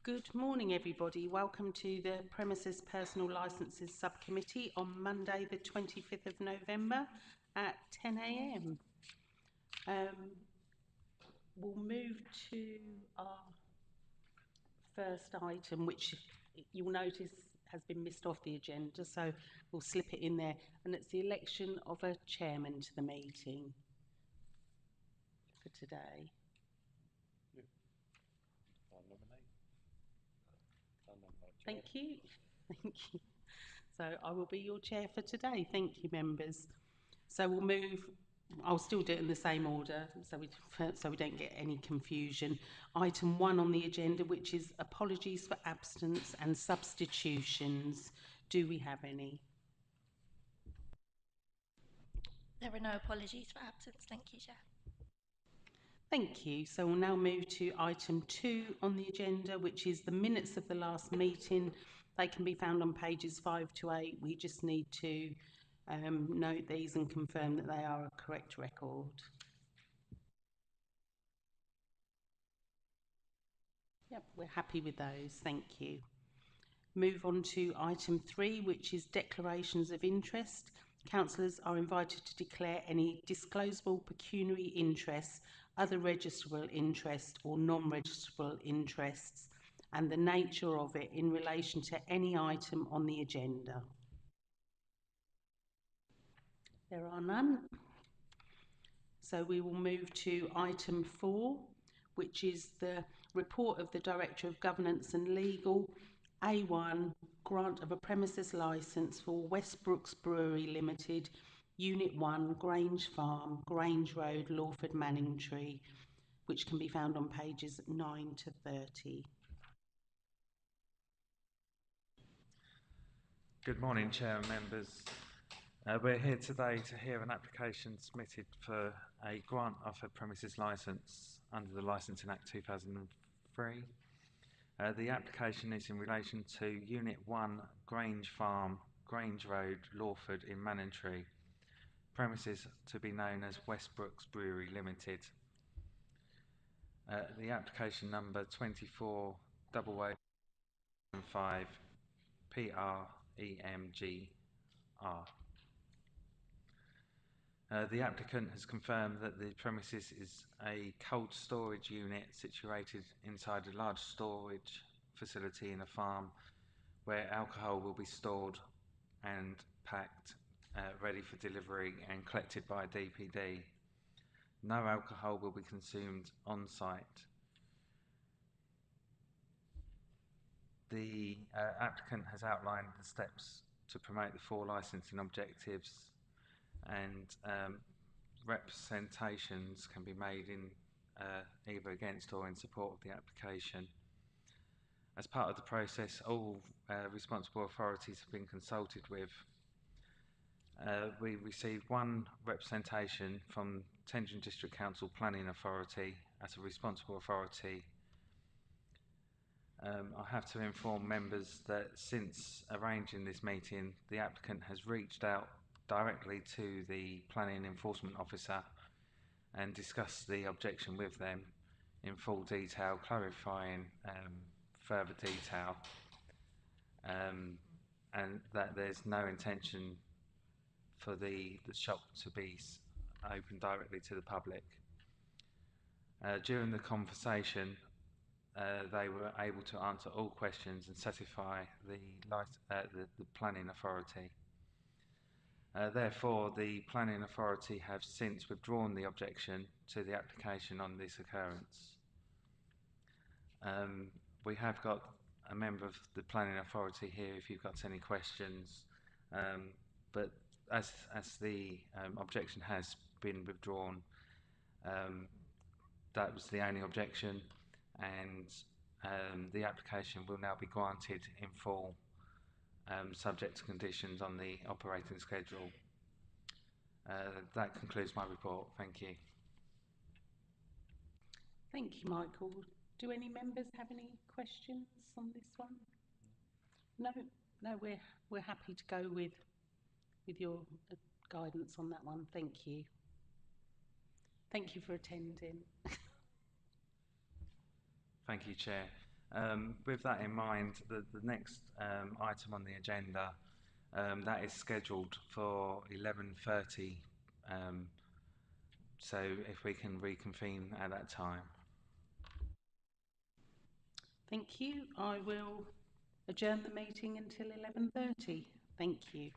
Good morning, everybody. Welcome to the Premises Personal Licences Subcommittee on Monday, the 25th of November at 10 a.m. We'll move to our first item, which you'll notice has been missed off the agenda, so we'll slip it in there, and it's the election of a chairman to the meeting for today. Thank you. Thank you. So I will be your chair for today. Thank you, members. So we'll move. I'll still do it in the same order, so we don't get any confusion. Item 1 on the agenda, which is apologies for absence and substitutions. Do we have any? There are no apologies for absence. Thank you, Chair. Thank you. So we'll now move to item 2 on the agenda, which is the minutes of the last meeting. They can be found on pages 5 to 8. We just need to note these and confirm that they are a correct record. Yep, we're happy with those. Thank you. Move on to item 3, which is declarations of interest. Councillors are invited to declare any disclosable pecuniary interests, other registrable interest or non-registrable interests, and the nature of it in relation to any item on the agenda. There are none. So we will move to item 4, which is the report of the Director of Governance and Legal, A1, grant of a premises licence for Westbrooks Brewery Limited, Unit 1, Grange Farm, Grange Road, Lawford, Manningtree, which can be found on pages 9 to 30. Good morning, Chair and members. We're here today to hear an application submitted for a grant of a premises licence under the Licensing Act 2003. The application is in relation to Unit 1, Grange Farm, Grange Road, Lawford in Manningtree, premises to be known as Westbrooks Brewery Limited. The application number 248815 PREMGR. The applicant has confirmed that the premises is a cold storage unit situated inside a large storage facility in a farm where alcohol will be stored and packed, ready for delivery and collected by DPD. No alcohol will be consumed on site. The applicant has outlined the steps to promote the 4 licensing objectives, and representations can be made in either against or in support of the application. As part of the process, all responsible authorities have been consulted with. We received 1 representation from Tendring District Council Planning Authority as a responsible authority. I have to inform members that since arranging this meeting, the applicant has reached out directly to the Planning Enforcement Officer and discussed the objection with them in full detail, clarifying further detail, and that there's no intention for the shop to be open directly to the public. During the conversation, they were able to answer all questions and satisfy the planning authority. Therefore, the planning authority have since withdrawn the objection to the application on this occurrence. We have got a member of the planning authority here if you've got any questions, but as the objection has been withdrawn, that was the only objection, and the application will now be granted in full, subject to conditions on the operating schedule. That concludes my report. Thank you. Thank you, Michael. Do any members have any questions on this one? No, we're happy to go with your guidance on that one. Thank you. Thank you for attending. Thank you, Chair. With that in mind, the next item on the agenda that is scheduled for 11:30. So if we can reconvene at that time. Thank you. I will adjourn the meeting until 11:30. Thank you.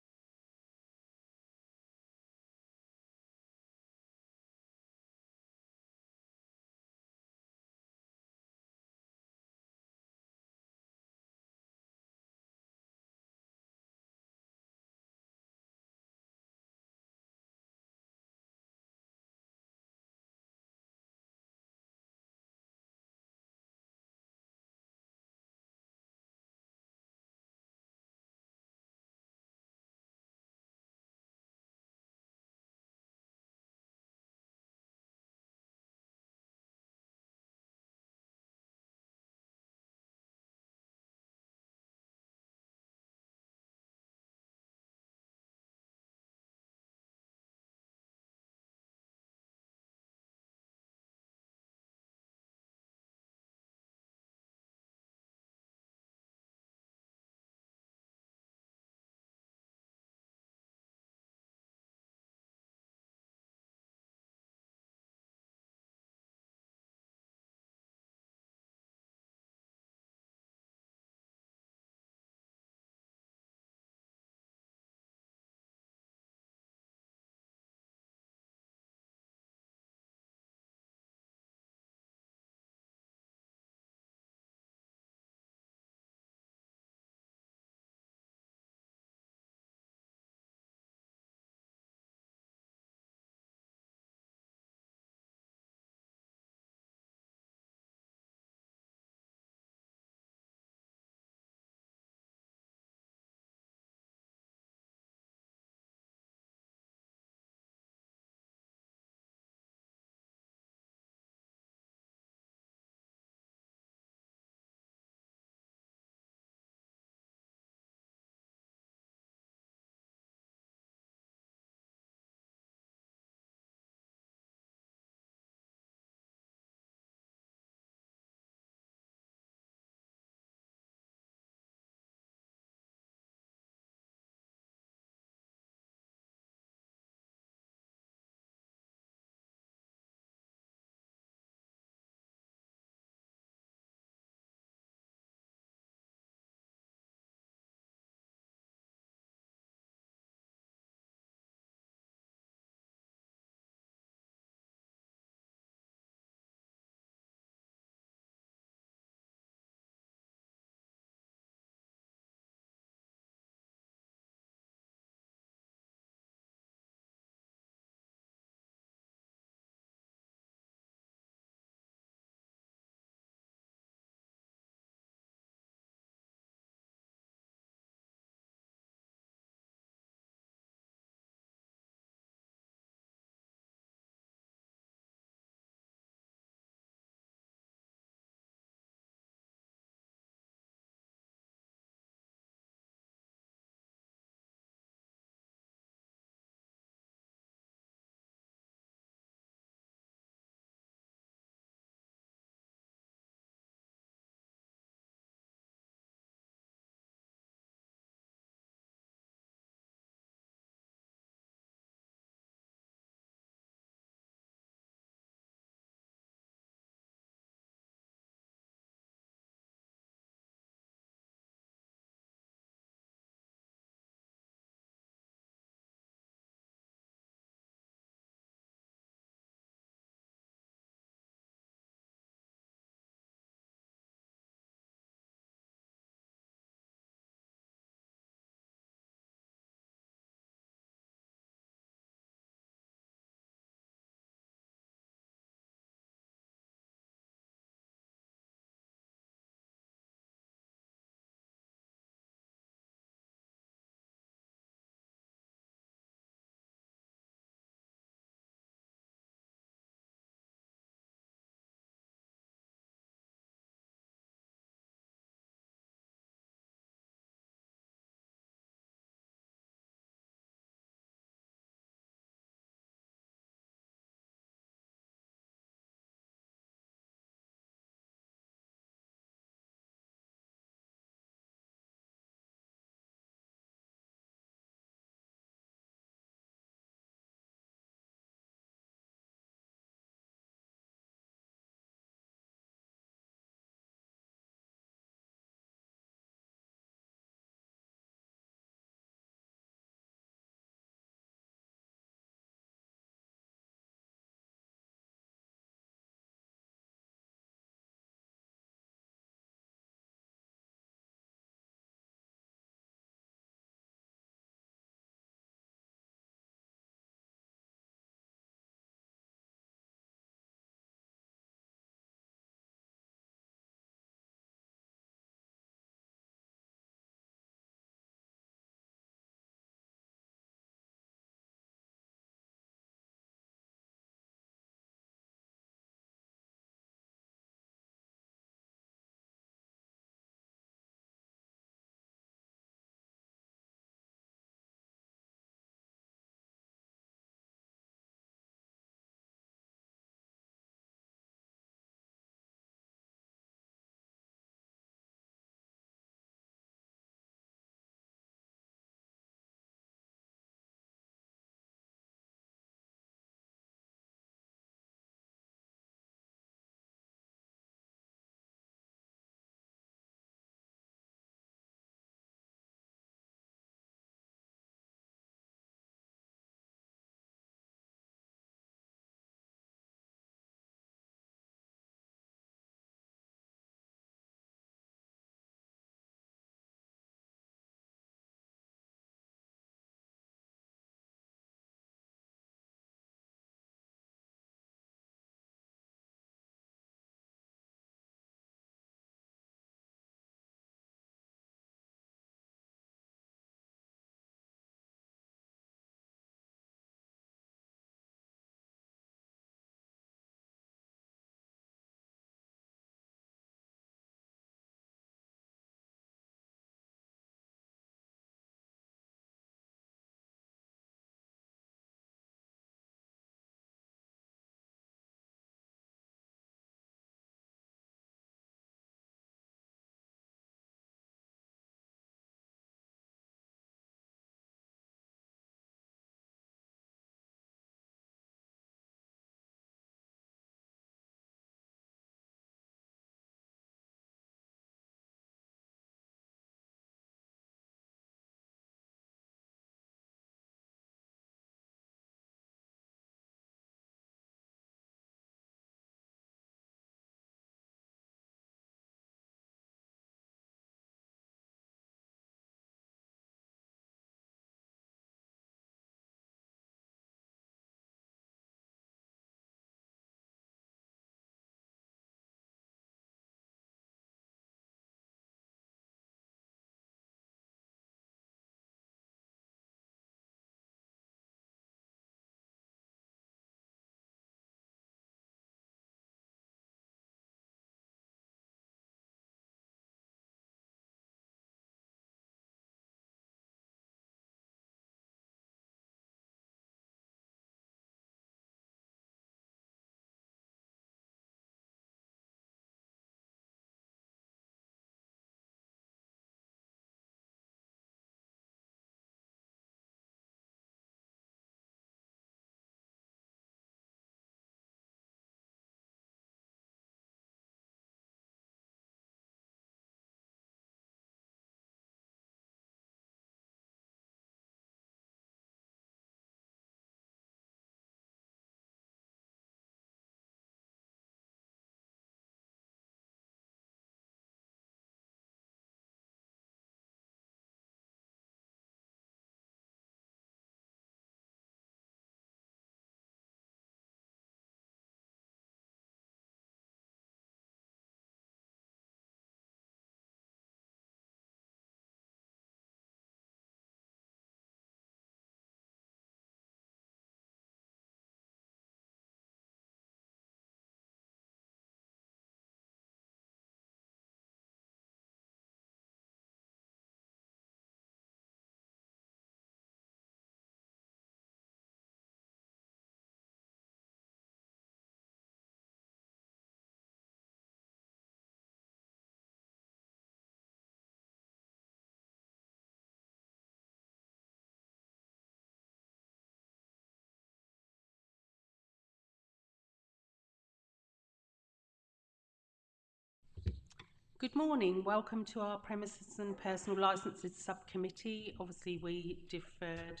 Good morning. Welcome to our Premises and Personal Licences Subcommittee. Obviously, we deferred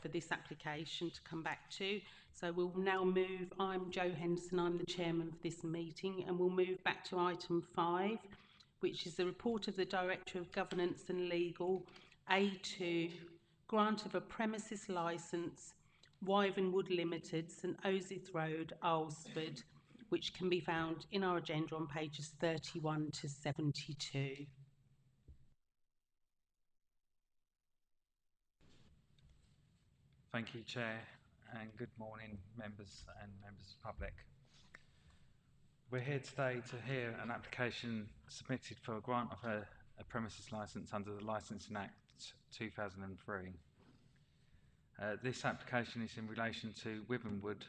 for this application to come back to. So we'll now move. I'm Jo Henderson. I'm the chairman of this meeting, and we'll move back to item 5, which is the report of the Director of Governance and Legal, A2, grant of a premises licence, Wyvenwood Limited, St Osyth Road, Alresford, which can be found in our agenda on pages 31 to 72. Thank you, Chair, and good morning, members and members of the public. We're here today to hear an application submitted for a grant of a premises licence under the Licensing Act 2003. This application is in relation to Wyvenwood,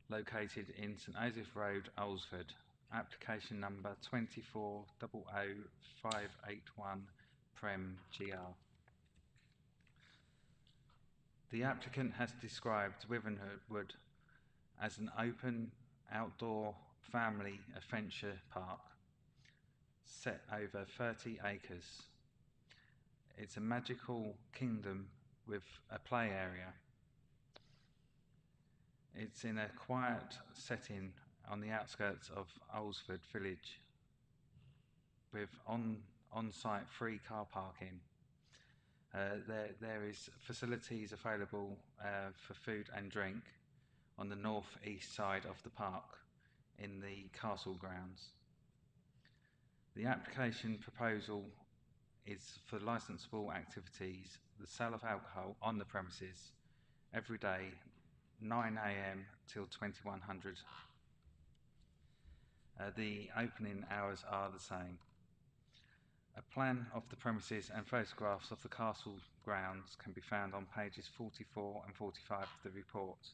located in St Osyth Road, Alresford. Application number 2400581 Prem GR. The applicant has described Wyvenwood as an open, outdoor family adventure park set over 30 acres. It's a magical kingdom with a play area. It's in a quiet setting on the outskirts of Alresford village with on-site free car parking. There is facilities available for food and drink on the north-east side of the park in the castle grounds. The application proposal is for licensable activities, the sale of alcohol on the premises every day, 9 AM till 2100. The opening hours are the same. A plan of the premises and photographs of the castle grounds can be found on pages 44 and 45 of the report.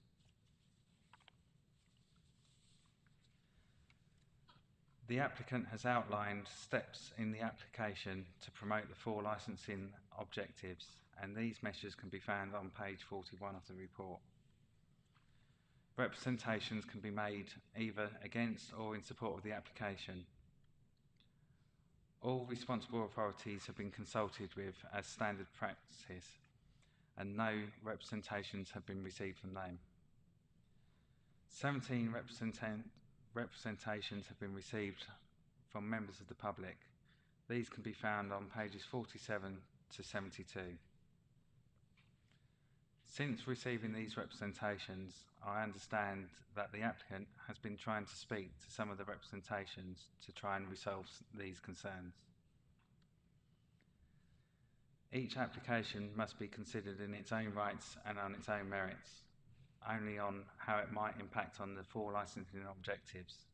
The applicant has outlined steps in the application to promote the 4 licensing objectives, and these measures can be found on page 41 of the report. Representations can be made either against or in support of the application. All responsible authorities have been consulted with as standard practice, and no representations have been received from them. 17 representations have been received from members of the public. These can be found on pages 47 to 72. Since receiving these representations, I understand that the applicant has been trying to speak to some of the representations to try and resolve these concerns. Each application must be considered in its own rights and on its own merits, only on how it might impact on the 4 licensing objectives: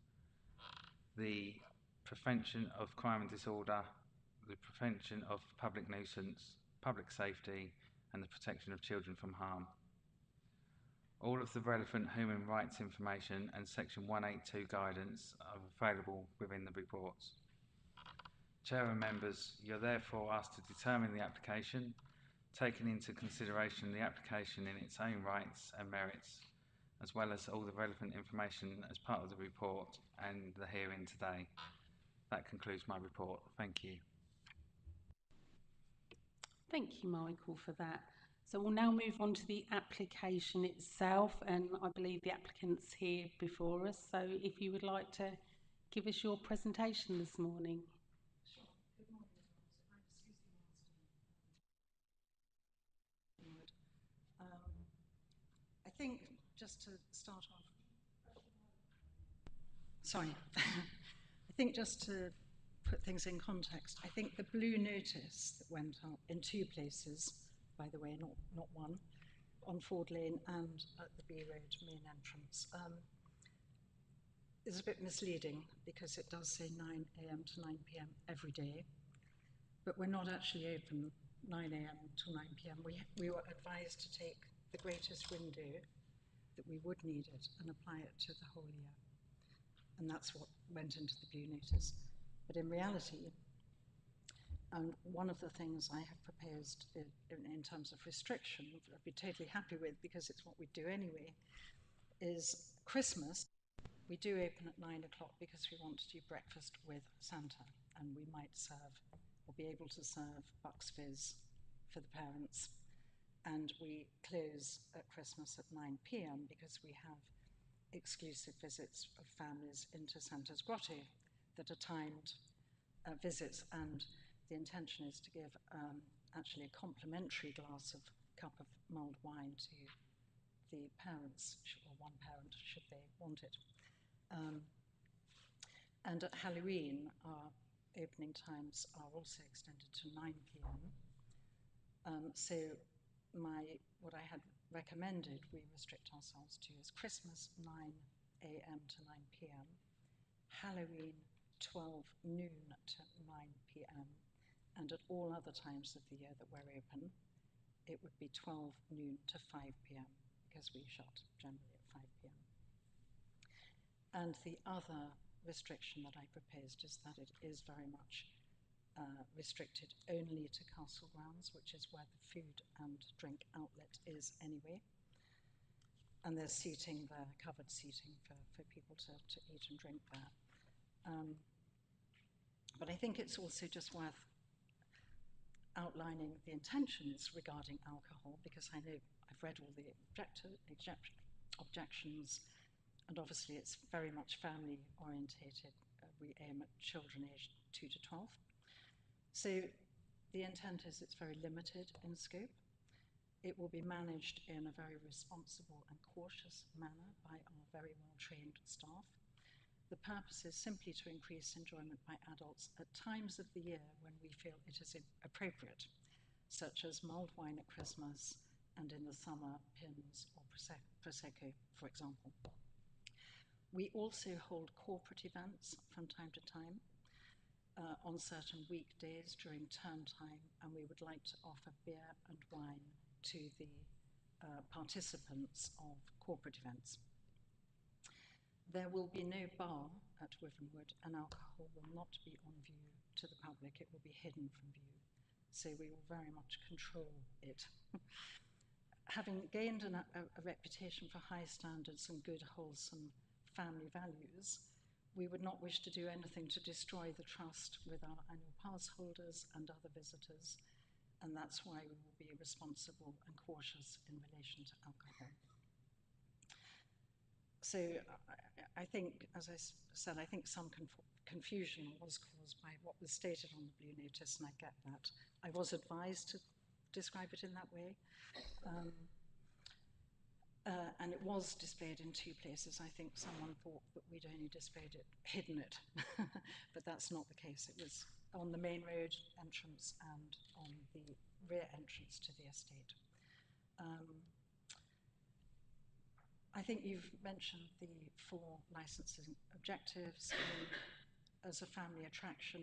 the prevention of crime and disorder, the prevention of public nuisance, public safety, and the protection of children from harm. All of the relevant human rights information and Section 182 guidance are available within the reports. Chair and members, you're therefore asked to determine the application, taking into consideration the application in its own rights and merits, as well as all the relevant information as part of the report and the hearing today. That concludes my report. Thank you. Thank you, Michael, for that. So we'll now move on to the application itself, and I believe the applicant's here before us. So if you would like to give us your presentation this morning. Sure. Good morning, everyone. I'm Susie Marsden. I think just to start off, I think just to put things in context, I think the blue notice that went up in 2 places, by the way, not one, on Ford Lane and at the B Road main entrance, is a bit misleading because it does say 9 AM to 9 PM every day, but we're not actually open 9 AM to 9 PM. We were advised to take the greatest window that we would need it and apply it to the whole year. And that's what went into the blue notice. But in reality, one of the things I have proposed in terms of restriction, I'd be totally happy with because it's what we do anyway, is Christmas We do open at 9 o'clock because we want to do breakfast with Santa, and we might serve or be able to serve Bucks Fizz for the parents. And we close at Christmas at 9 p.m. because we have exclusive visits of families into Santa's Grotto that are timed visits, and the intention is to give actually a complimentary cup of mulled wine to the parents, or one parent should they want it. And at Halloween, our opening times are also extended to 9 p.m. So what I had recommended we restrict ourselves to is Christmas 9 a.m. to 9 p.m, Halloween 12 noon to 9 p.m, and at all other times of the year that we're open, it would be 12 noon to 5 p.m, because we shut generally at 5 p.m. And the other restriction that I proposed is that it is very much restricted only to Castle Grounds, which is where the food and drink outlet is anyway. And there's seating there, covered seating for people to eat and drink there. But I think it's also just worth outlining the intentions regarding alcohol, because I know I've read all the objections, and obviously it's very much family orientated. We aim at children aged 2 to 12. So the intent is it's very limited in scope. It will be managed in a very responsible and cautious manner by our very well-trained staff. The purpose is simply to increase enjoyment by adults at times of the year when we feel it is appropriate, such as mulled wine at Christmas and in the summer, Pimm's or Prosecco, for example. We also hold corporate events from time to time on certain weekdays during term time, and we would like to offer beer and wine to the participants of corporate events. There will be no bar at Wivenwood, and alcohol will not be on view to the public. It will be hidden from view, so we will very much control it. Having gained a reputation for high standards and good, wholesome family values, we would not wish to do anything to destroy the trust with our annual pass holders and other visitors, and that's why we will be responsible and cautious in relation to alcohol. So I think, as I said, I think some confusion was caused by what was stated on the Blue Notice, and I get that. I was advised to describe it in that way. And it was displayed in two places. I think someone thought that we'd only hidden it, but that's not the case. It was on the main road entrance and on the rear entrance to the estate. I think you've mentioned the 4 licensing objectives. As a family attraction,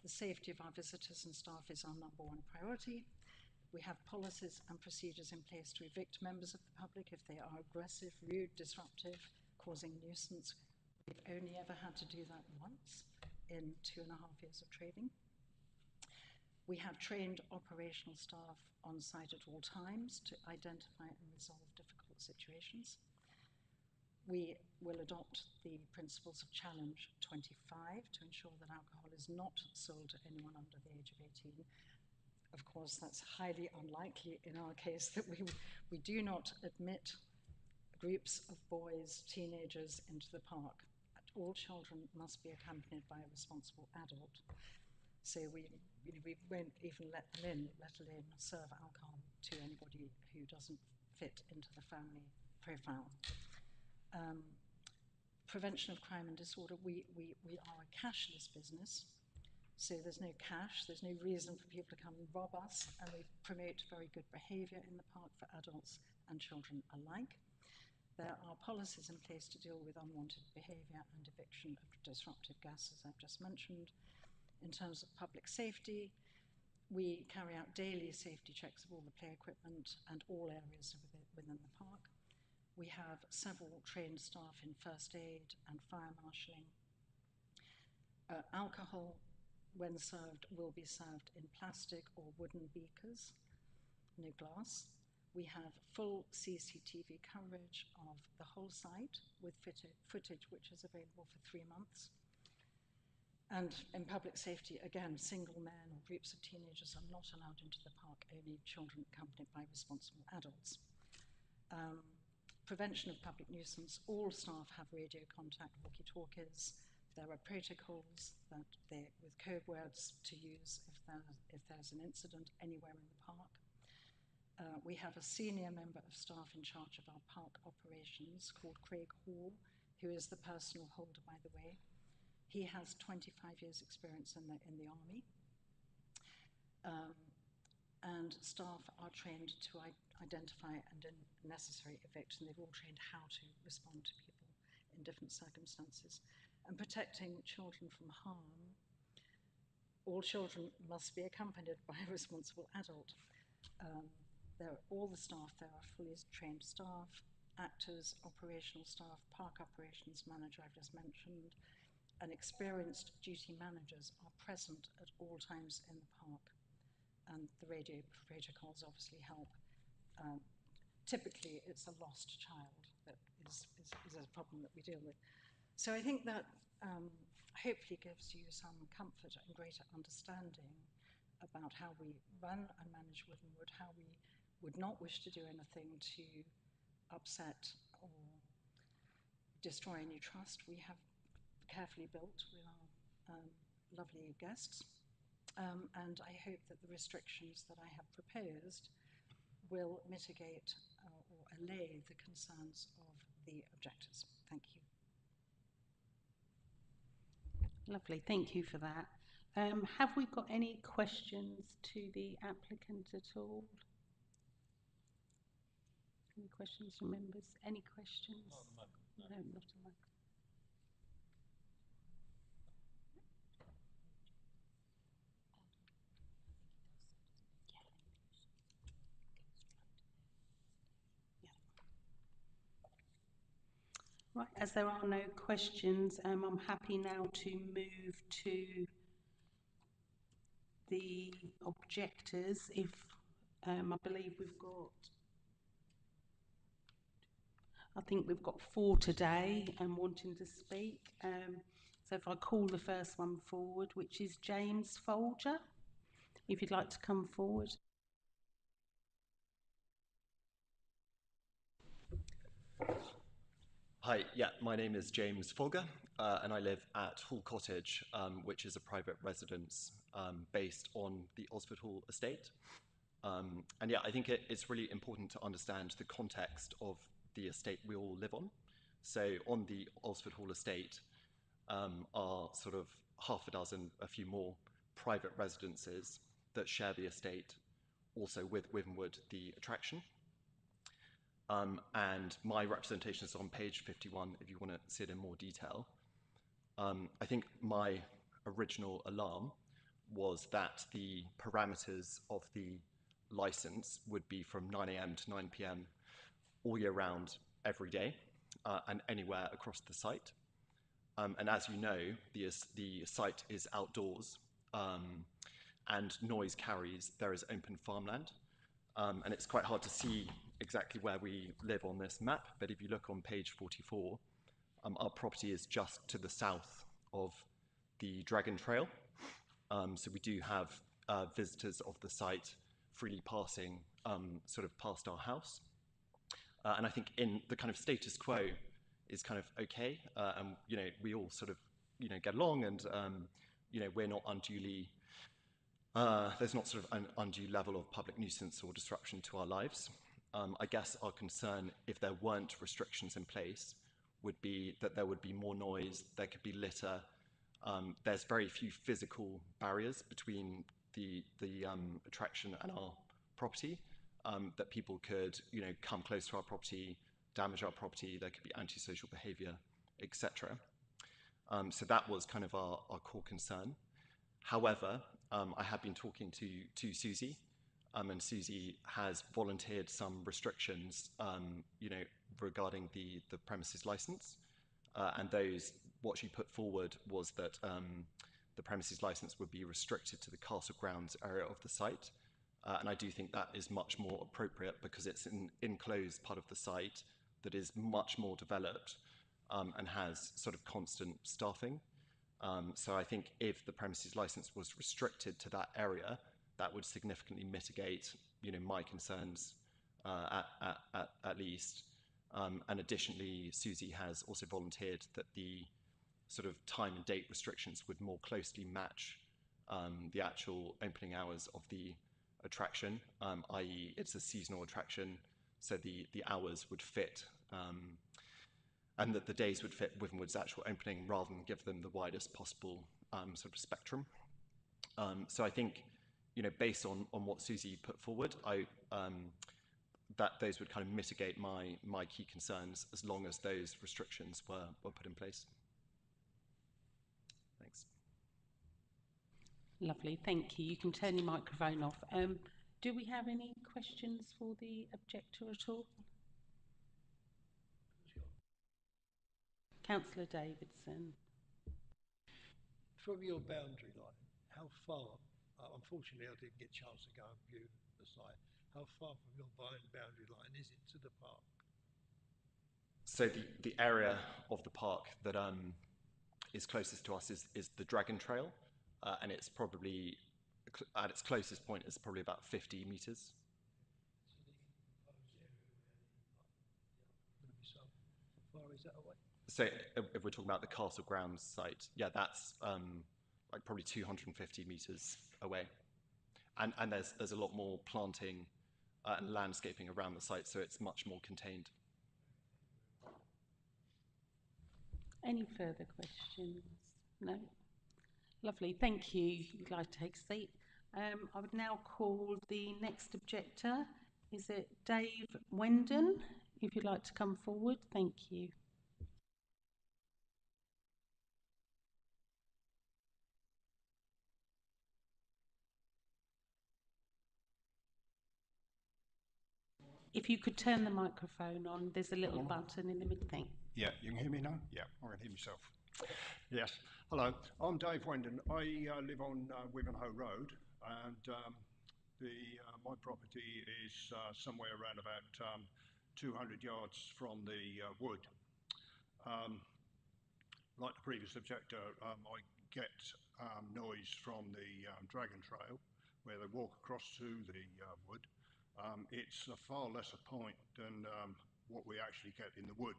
the safety of our visitors and staff is our #1 priority. We have policies and procedures in place to evict members of the public if they are aggressive, rude, disruptive, causing nuisance. We've only ever had to do that once in 2.5 years of trading. We have trained operational staff on site at all times to identify and resolve difficult situations. We will adopt the principles of Challenge 25 to ensure that alcohol is not sold to anyone under the age of 18. Of course, that's highly unlikely in our case that we do not admit groups of boys, teenagers into the park. All children must be accompanied by a responsible adult. So we won't even let them in, let alone serve alcohol to anybody who doesn't fit into the family profile. Prevention of crime and disorder, we are a cashless business. So there's no cash, there's no reason for people to come and rob us, and we promote very good behaviour in the park for adults and children alike. There are policies in place to deal with unwanted behaviour and eviction of disruptive gas, as I've just mentioned. In terms of public safety, we carry out daily safety checks of all the play equipment and all areas within the park. We have several trained staff in first aid and fire marshalling. Alcohol, when served, will be served in plastic or wooden beakers, no glass. We have full CCTV coverage of the whole site with footage which is available for 3 months. And in public safety, again, single men or groups of teenagers are not allowed into the park, only children accompanied by responsible adults. Prevention of public nuisance, all staff have radio contact walkie-talkies. There are protocols with code words to use if there's an incident anywhere in the park. We have a senior member of staff in charge of our park operations called Craig Hall, who is the personal holder, by the way. He has 25 years experience in the army. And staff are trained to identify and, in necessary, evict, and they've all trained how to respond to people in different circumstances. And protecting children from harm, all children must be accompanied by a responsible adult. All the staff there are fully trained staff, actors, operational staff, park operations manager I've just mentioned, and experienced duty managers are present at all times in the park. And the radio protocols obviously help. Typically, it's a lost child that is a problem that we deal with. So I think that hopefully gives you some comfort and greater understanding about how we run and manage Withenwood, how we would not wish to do anything to upset or destroy any trust we have carefully built with our lovely guests. And I hope that the restrictions that I have proposed will mitigate or allay the concerns of the objectors. Thank you. Lovely, thank you for that. Have we got any questions to the applicant at all? Any questions from members? Any questions? Not at the moment. No, not at the moment. Right, as there are no questions, I'm happy now to move to the objectors. If I believe I think we've got 4 today and wanting to speak. So if I call the first one forward, which is James Folger, if you'd like to come forward. Hi, yeah, my name is James Folger, and I live at Hall Cottage, which is a private residence based on the Osford Hall estate. And yeah, I think it's really important to understand the context of the estate we all live on. So on the Osford Hall estate are sort of half a dozen, a few more private residences that share the estate, also with Withenwood, the attraction. And my representation is on page 51, if you want to see it in more detail. I think my original alarm was that the parameters of the license would be from 9 a.m. to 9 p.m. all year round, every day, and anywhere across the site. And as you know, the site is outdoors, and noise carries, there is open farmland. And it's quite hard to see exactly where we live on this map, but if you look on page 44, our property is just to the south of the Dragon Trail. So we do have visitors of the site freely passing sort of past our house. And I think in the kind of status quo is kind of okay. And, you know, we all sort of, you know, get along and, you know, we're not unduly, there's not sort of an undue level of public nuisance or disruption to our lives. I guess our concern, if there weren't restrictions in place, would be that there would be more noise, there could be litter. There's very few physical barriers between the attraction and our property, that people could, you know, come close to our property, damage our property, there could be antisocial behaviour, etc. So that was kind of our core concern. However, I have been talking to Susie, and Susie has volunteered some restrictions, you know, regarding the premises licence, and those, what she put forward was that the premises licence would be restricted to the castle grounds area of the site, And I do think that is much more appropriate because it's an enclosed part of the site that is much more developed and has sort of constant staffing. So I think if the premises license was restricted to that area, that would significantly mitigate, my concerns at least. And additionally, Susie has also volunteered that the sort of time and date restrictions would more closely match the actual opening hours of the attraction, i.e. it's a seasonal attraction, so the hours would fit and that the days would fit Wyvernwood's actual opening rather than give them the widest possible sort of spectrum. So I think, based on what Susie put forward, that those would kind of mitigate my key concerns as long as those restrictions were put in place. Thanks. Lovely, thank you. You can turn your microphone off. Do we have any questions for the objector at all? Councillor Davidson. From your boundary line, how far, unfortunately I didn't get a chance to go and view the site, how far from your boundary line is it to the park? So the area of the park that is closest to us is the Dragon Trail, and it's probably, at its closest point, is probably about 50 metres. So how far is that away? So if we're talking about the Castle Grounds site, yeah, that's like probably 250 metres away. And there's a lot more planting and landscaping around the site, so it's much more contained. Any further questions? No? Lovely, thank you. You'd like to take a seat. I would now call the next objector. Is it Dave Wendon? If you'd like to come forward, thank you. If you could turn the microphone on, there's a little button in the middle thing. Yeah, you can hear me now? Yeah, I can hear myself. Yes, hello, I'm Dave Wendon. I live on Wivenhoe Road, and my property is somewhere around about 200 yards from the wood. Like the previous objector, I get noise from the Dragon Trail, where they walk across to the wood. It's a far lesser point than what we actually get in the wood,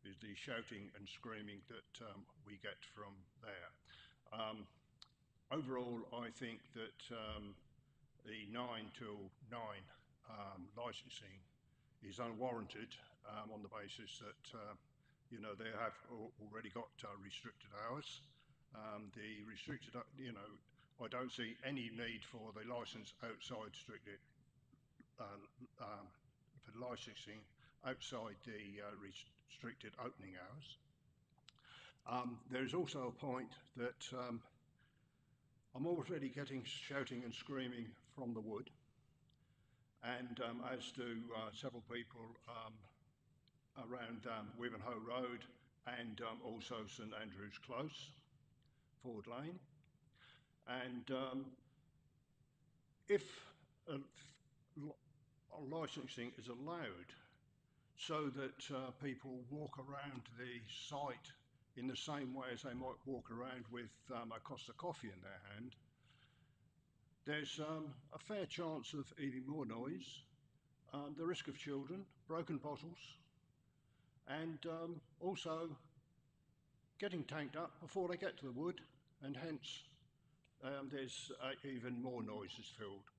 is the shouting and screaming that we get from there. Overall, I think that the 9 till 9 licensing is unwarranted on the basis that they have already got restricted hours. The restricted, I don't see any need for the license outside strictly for licensing outside the restricted opening hours. There is also a point that I'm already getting shouting and screaming from the wood, and as do several people around Wivenhoe Road and also St Andrew's Close, Ford Lane. And if licensing is allowed so that people walk around the site in the same way as they might walk around with a Costa coffee in their hand, there's a fair chance of even more noise, the risk of children, broken bottles, and also getting tanked up before they get to the wood, and hence there's even more noises filled.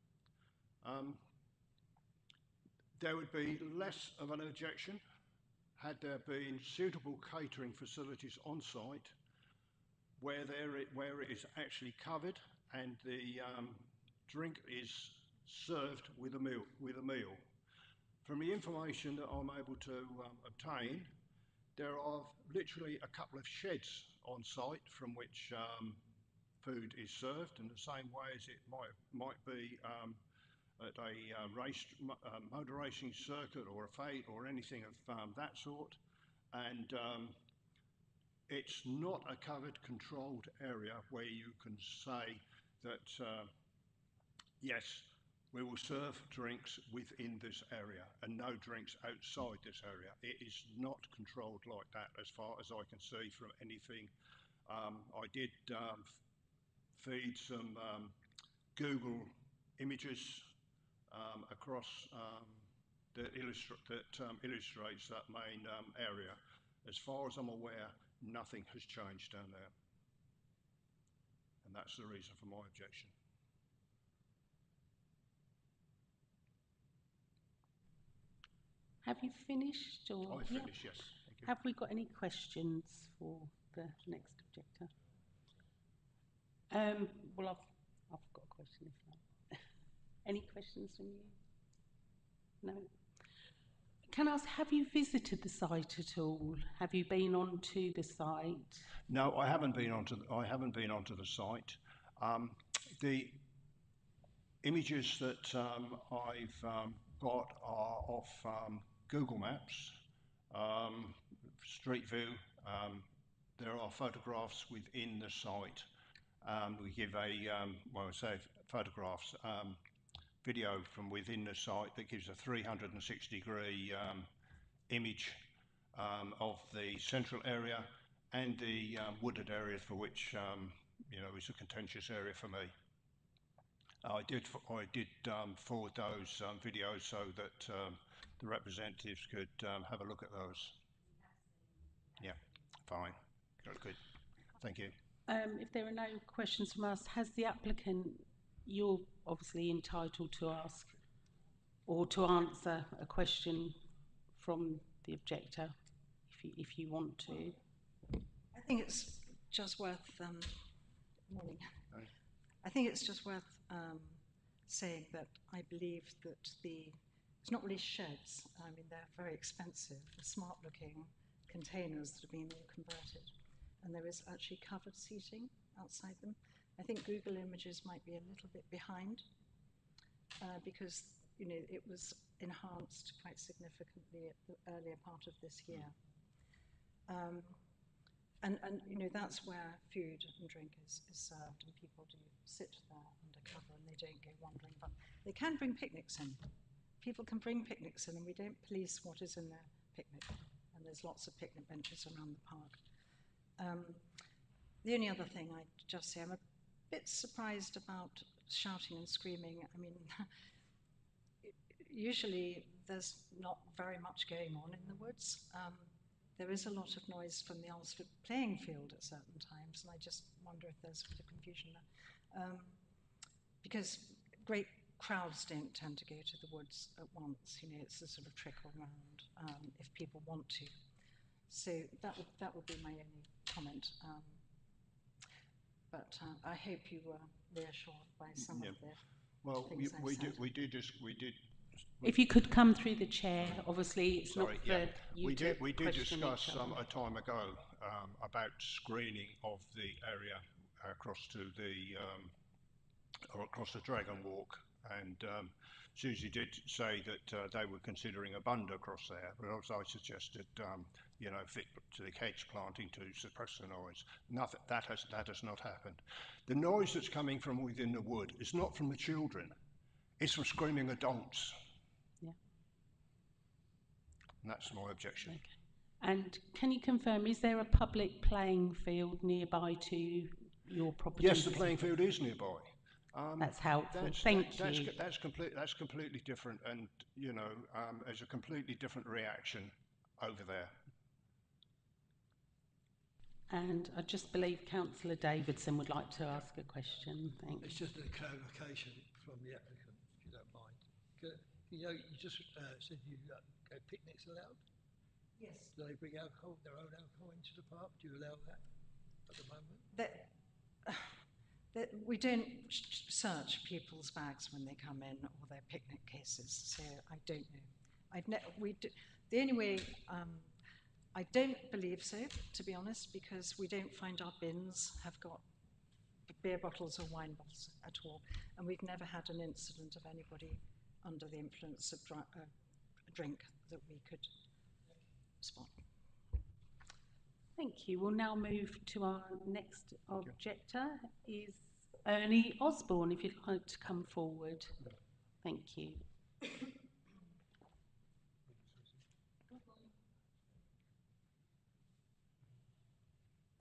There would be less of an objection had there been suitable catering facilities on site where it is actually covered and the drink is served with a meal. From the information that I'm able to obtain, there are literally a couple of sheds on site from which food is served, in the same way as it might be at a motor racing circuit or a fete or anything of that sort. And it's not a covered, controlled area where you can say that, yes, We will serve drinks within this area and no drinks outside this area. It is not controlled like that as far as I can see from anything. I did feed some Google images across that illustrates that main area. As far as I'm aware, nothing has changed down there. And that's the reason for my objection. Have you finished? Or I yeah. finish, yes. Thank you. Have we got any questions for the next objector? Well, I've got a question if not. Any questions from you? No. Can I ask, have you visited the site at all? Have you been onto the site? No, I haven't been onto the site. The images that I've got are off Google Maps, Street View. There are photographs within the site. We give photographs, video from within the site that gives a 360-degree image of the central area and the wooded areas, for which is a contentious area for me. I did forward those videos so that the representatives could have a look at those. Yeah, fine. Good. Thank you. If there are no questions from us, has the applicant, you're obviously entitled to ask or to answer a question from the objector if you want to. I think it's just worth, morning. I think it's just worth saying that I believe that it's not really sheds. I mean, they're very expensive, smart looking containers that have been all converted. And there is actually covered seating outside them. I think Google Images might be a little bit behind because, it was enhanced quite significantly at the earlier part of this year. And that's where food and drink is served, and people do sit there under cover and they don't go wandering. But they can bring picnics in. People can bring picnics in, and we don't police what is in their picnic. And there's lots of picnic benches around the park. The only other thing I'd just say, I'm a bit surprised about shouting and screaming. I mean, usually there's not very much going on in the woods. There is a lot of noise from the Alresford playing field at certain times, and I just wonder if there's a bit of confusion there. Because great crowds don't tend to go to the woods at once. It's a sort of trickle round if people want to. So that would be my only comment. But I hope you were reassured by some of the things I said. We did. If you could come through the chair, obviously it's not for you we to did question discuss each other. a time ago about screening of the area across to across the Dragon Walk, and Susie did say that they were considering a bund across there, but as I suggested, fit to the hedge planting to suppress the noise. Nothing that has not happened. The noise that's coming from within the wood is not from the children; it's from screaming adults. Yeah. And that's my objection. Okay. And can you confirm, is there a public playing field nearby to your property? Yes, the playing field is nearby. That's helpful. Thank you. That's completely different, and there's a completely different reaction over there. And I just believe Councillor Davidson would like to ask a question. Thanks. It's just a clarification from the applicant, if you don't mind. You just said you picnics allowed? Yes. Do they bring alcohol, their own alcohol into the park? Do you allow that at the moment? We don't search people's bags when they come in or their picnic cases, so I don't know. The only way, I don't believe so, to be honest, because we don't find our bins have got beer bottles or wine bottles at all, and we've never had an incident of anybody under the influence of drink that we could spot. Thank you. We'll now move to our next objector, is Ernie Osborne, if you'd like to come forward. Thank you.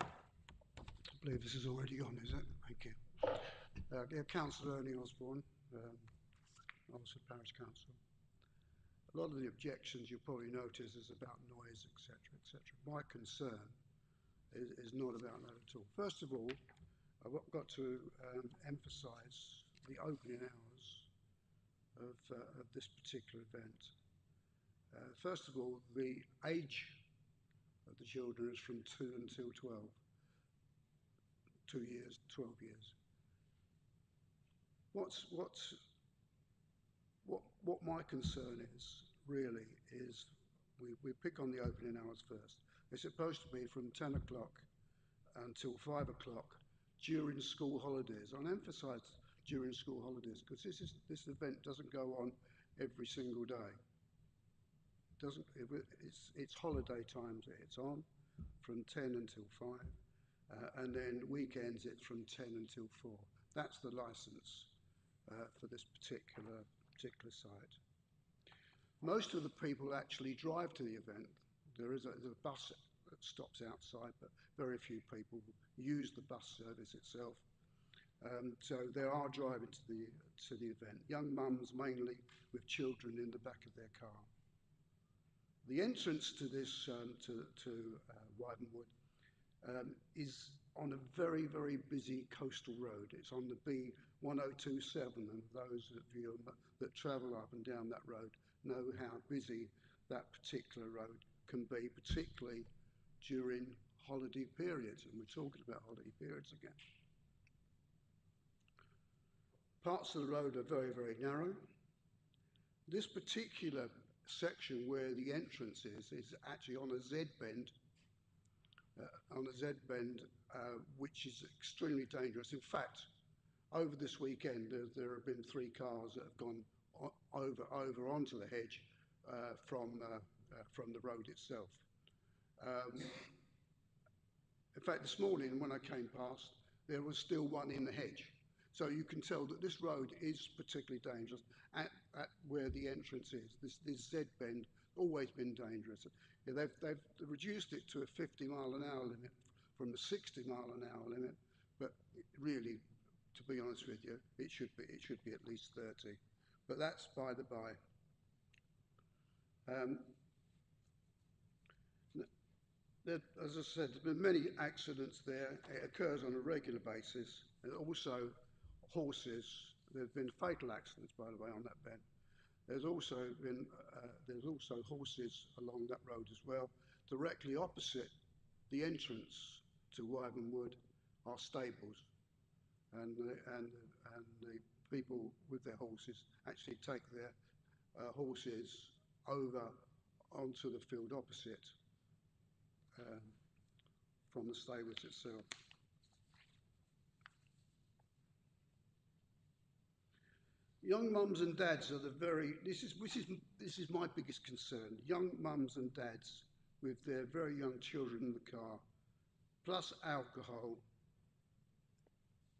I believe this is already on, is it? Thank you. Yeah, Councillor Ernie Osborne, Oxford Parish Council. A lot of the objections you probably notice is about noise, etc., etc. My concern is not about that at all. First of all, I've got to emphasise the opening hours of this particular event. First of all, the age of the children is from 2 until 12. 2 years, 12 years. What my concern is, really, is we pick on the opening hours first. They're supposed to be from 10 o'clock until 5 o'clock during school holidays. I'll emphasise during school holidays because this event doesn't go on every single day. It's holiday times that it's on from 10 until 5. And then weekends it's from 10 until 4. That's the licence for this particular site. Most of the people actually drive to the event. There's a bus that stops outside, but very few people use the bus service itself. So they are driving to the event. Young mums mainly with children in the back of their car. The entrance to this to Wyvenwood is on a very, very busy coastal road. It's on the B1027, and those of you that travel up and down that road know how busy that particular road can be, particularly during holiday periods, and we're talking about holiday periods again. Parts of the road are very, very narrow. This particular section where the entrance is actually on a Z-bend, which is extremely dangerous. In fact, over this weekend, there have been 3 cars that have gone over onto the hedge from the road itself. In fact, this morning when I came past, there was still one in the hedge. So you can tell that this road is particularly dangerous at where the entrance is. This Z-bend always been dangerous. Yeah, they've reduced it to a 50-mile-an-hour limit from the 60-mile-an-hour limit, but really, to be honest with you, it should be at least 30. But that's by the by. As I said, there have been many accidents there. It occurs on a regular basis, and also horses. There have been fatal accidents, by the way, on that bend. There's also horses along that road as well. Directly opposite the entrance to Wyvenwood are stables, and the people with their horses actually take their horses over onto the field opposite from the stables itself. Young mums and dads are this is my biggest concern. Young mums and dads with their very young children in the car, plus alcohol,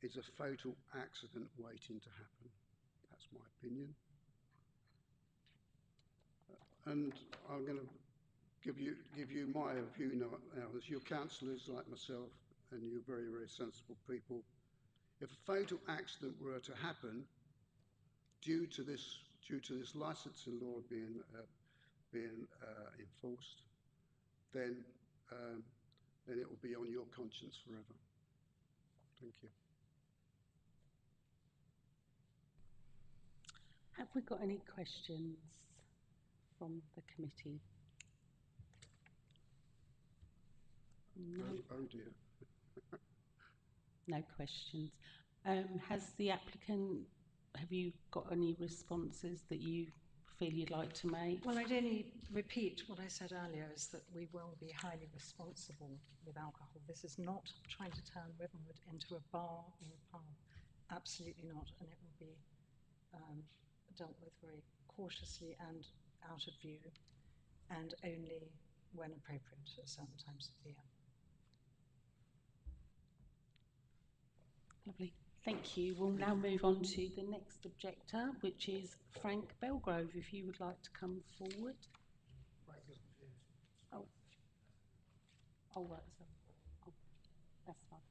is a fatal accident waiting to happen. That's my opinion. And I'm going to give you my view now, as your councillors like myself, and you're very, very sensible people. If a fatal accident were to happen due to this licensing law being enforced, then it will be on your conscience forever. Thank you. Have we got any questions from the committee? No. Oh dear. No questions. Has the applicant, have you got any responses that you feel you'd like to make? Well, I'd only repeat what I said earlier, is that we will be highly responsible with alcohol. This is not trying to turn Wyvenwood into a bar or a pub. Absolutely not. And it will be dealt with very cautiously and out of view, and only when appropriate at certain times of the year. Lovely. Thank you. We'll now move on to the next objector, which is Frank Belgrove, if you would like to come forward. Oh, oh right, so, oh, that's fine.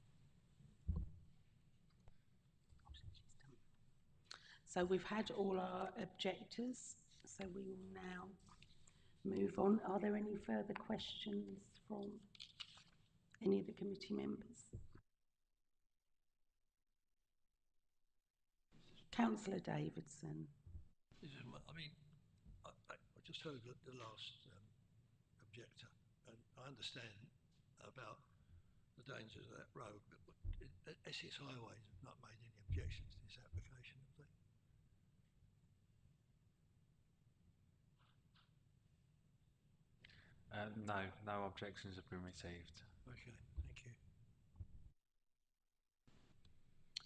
So we've had all our objectors, so we will now move on. Are there any further questions from any of the committee members? Councillor Davidson. I mean, I just heard the last objector, and I understand about the dangers of that road, but Essex Highways have not made any objections to this application, have they? No, no objections have been received. Okay, thank you.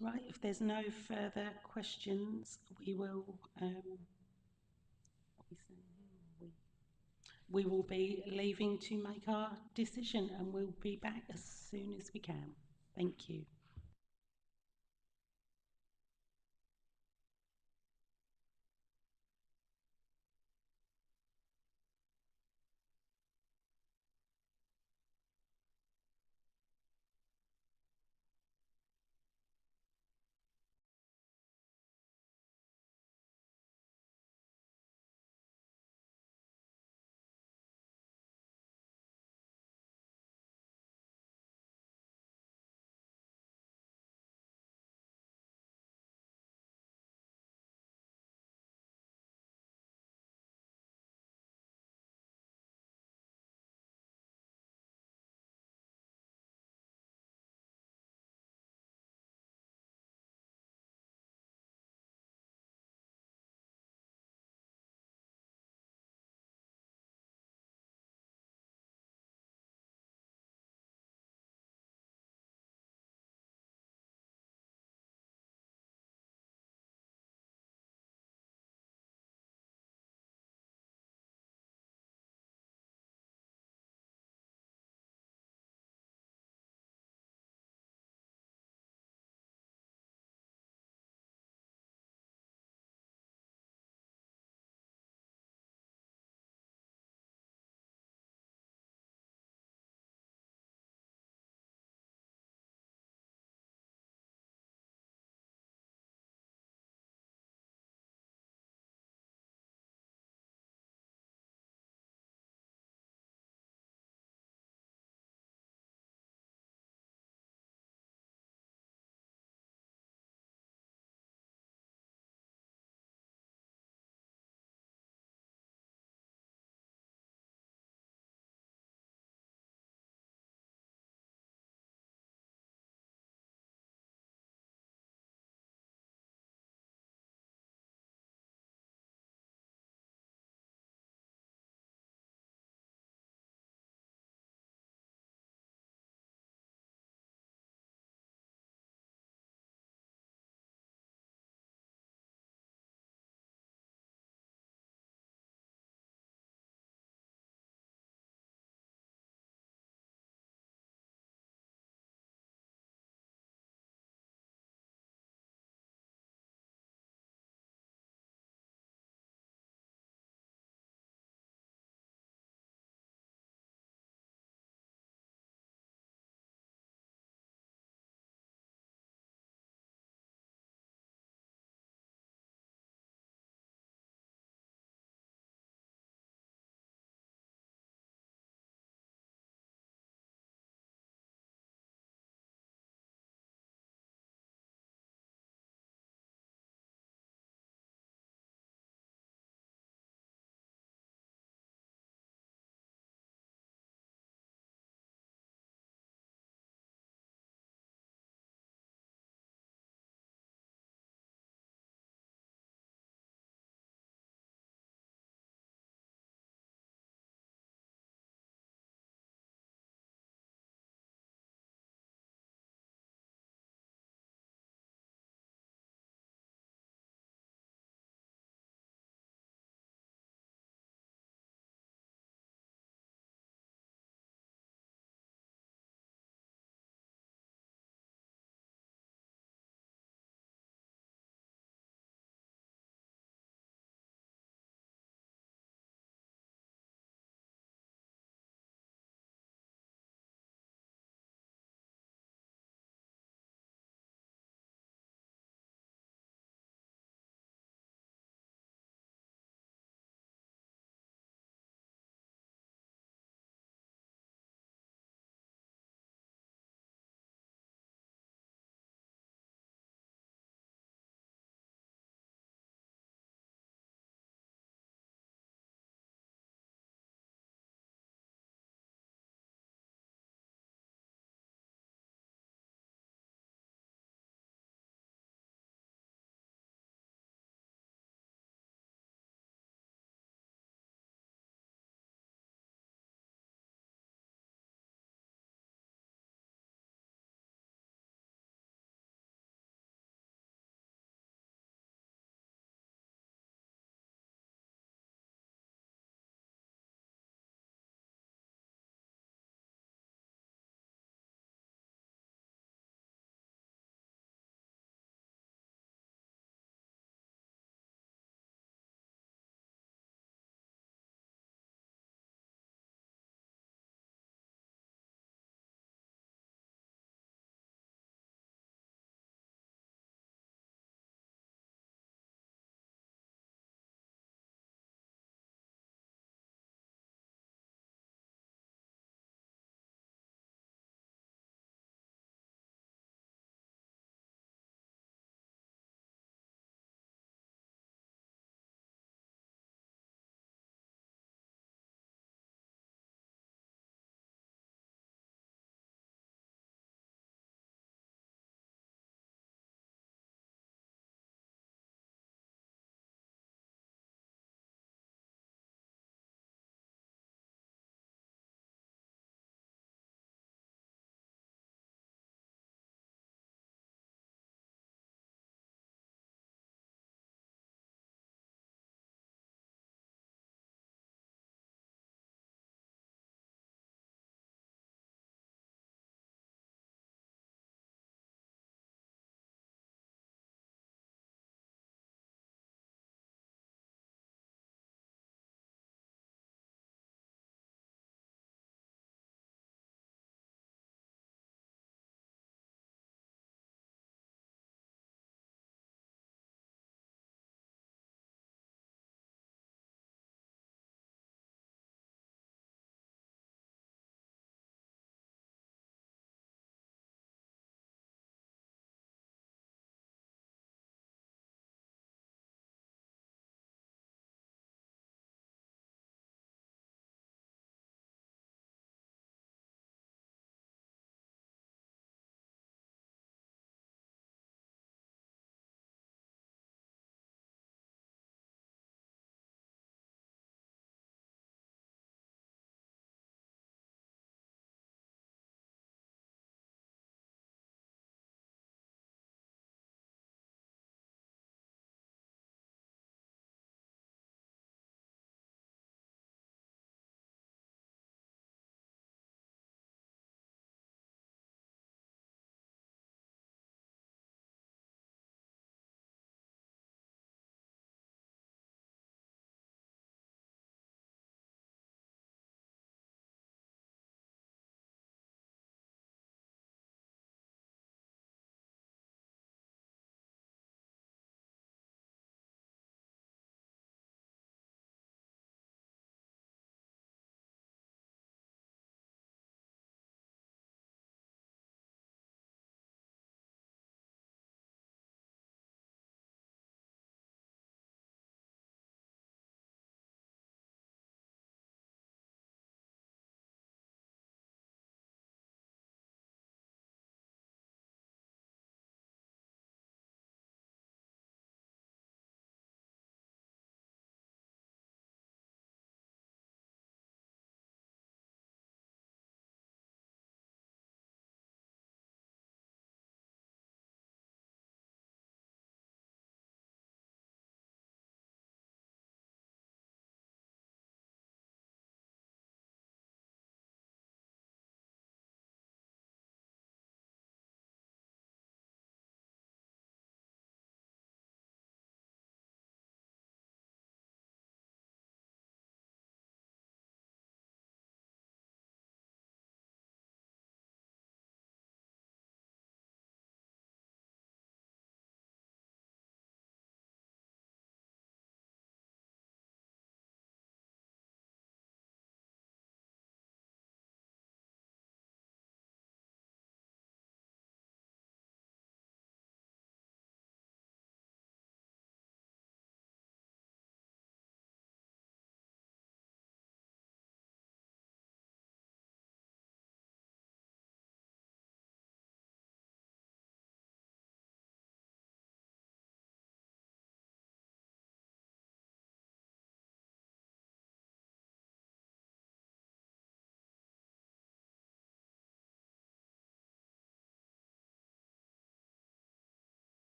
Right, if there's no further questions, we will, what are we saying here? We will be leaving to make our decision, and we'll be back as soon as we can. Thank you.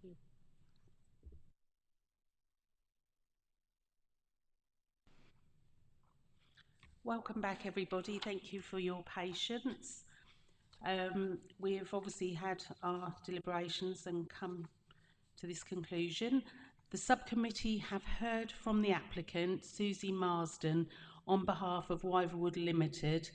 you. Welcome back, everybody. Thank you for your patience. We have obviously had our deliberations and come to this conclusion. The subcommittee have heard from the applicant, Susie Marsden, on behalf of Wyverwood Limited,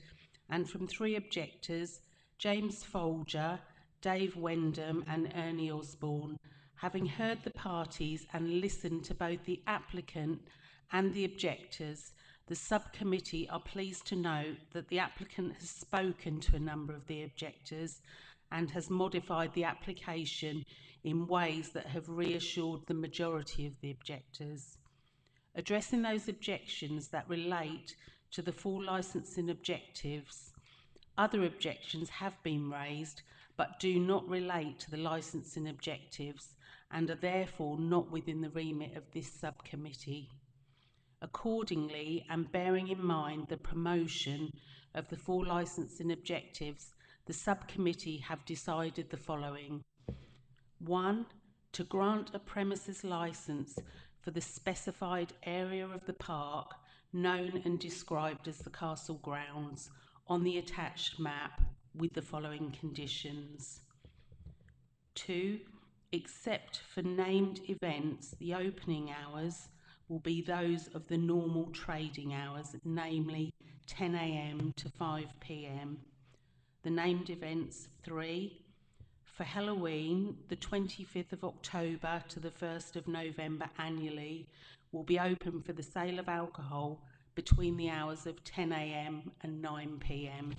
and from 3 objectors, James Folger, Dave Wendham and Ernie Osborne. Having heard the parties and listened to both the applicant and the objectors, the subcommittee are pleased to note that the applicant has spoken to a number of the objectors and has modified the application in ways that have reassured the majority of the objectors. Addressing those objections that relate to the full licensing objectives, other objections have been raised but do not relate to the licensing objectives and are therefore not within the remit of this subcommittee. Accordingly, and bearing in mind the promotion of the full licensing objectives, the subcommittee have decided the following. 1. To grant a premises licence for the specified area of the park known and described as the Castle Grounds on the attached map with the following conditions. 2. Except for named events, the opening hours will be those of the normal trading hours, namely 10 AM to 5 PM. The named events. 3. For Halloween, the 25th of October to the 1st of November annually will be open for the sale of alcohol between the hours of 10 AM and 9 PM.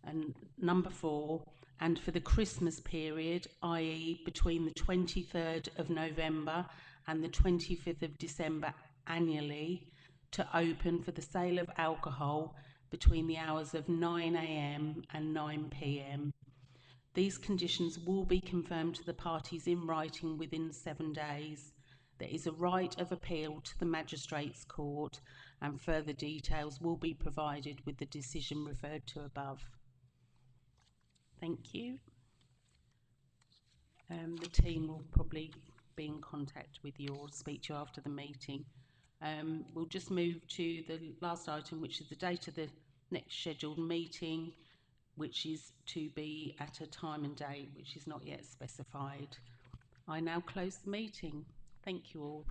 And number 4, and for the Christmas period, i.e. between the 23rd of November and the 25th of December annually, to open for the sale of alcohol between the hours of 9 AM and 9 PM. These conditions will be confirmed to the parties in writing within 7 days. There is a right of appeal to the Magistrates' Court, and further details will be provided with the decision referred to above. Thank you. The team will probably be in contact with you or speak to you after the meeting. We'll just move to the last item, which is the date of the next scheduled meeting, which is to be at a time and date which is not yet specified. I now close the meeting. Thank you all.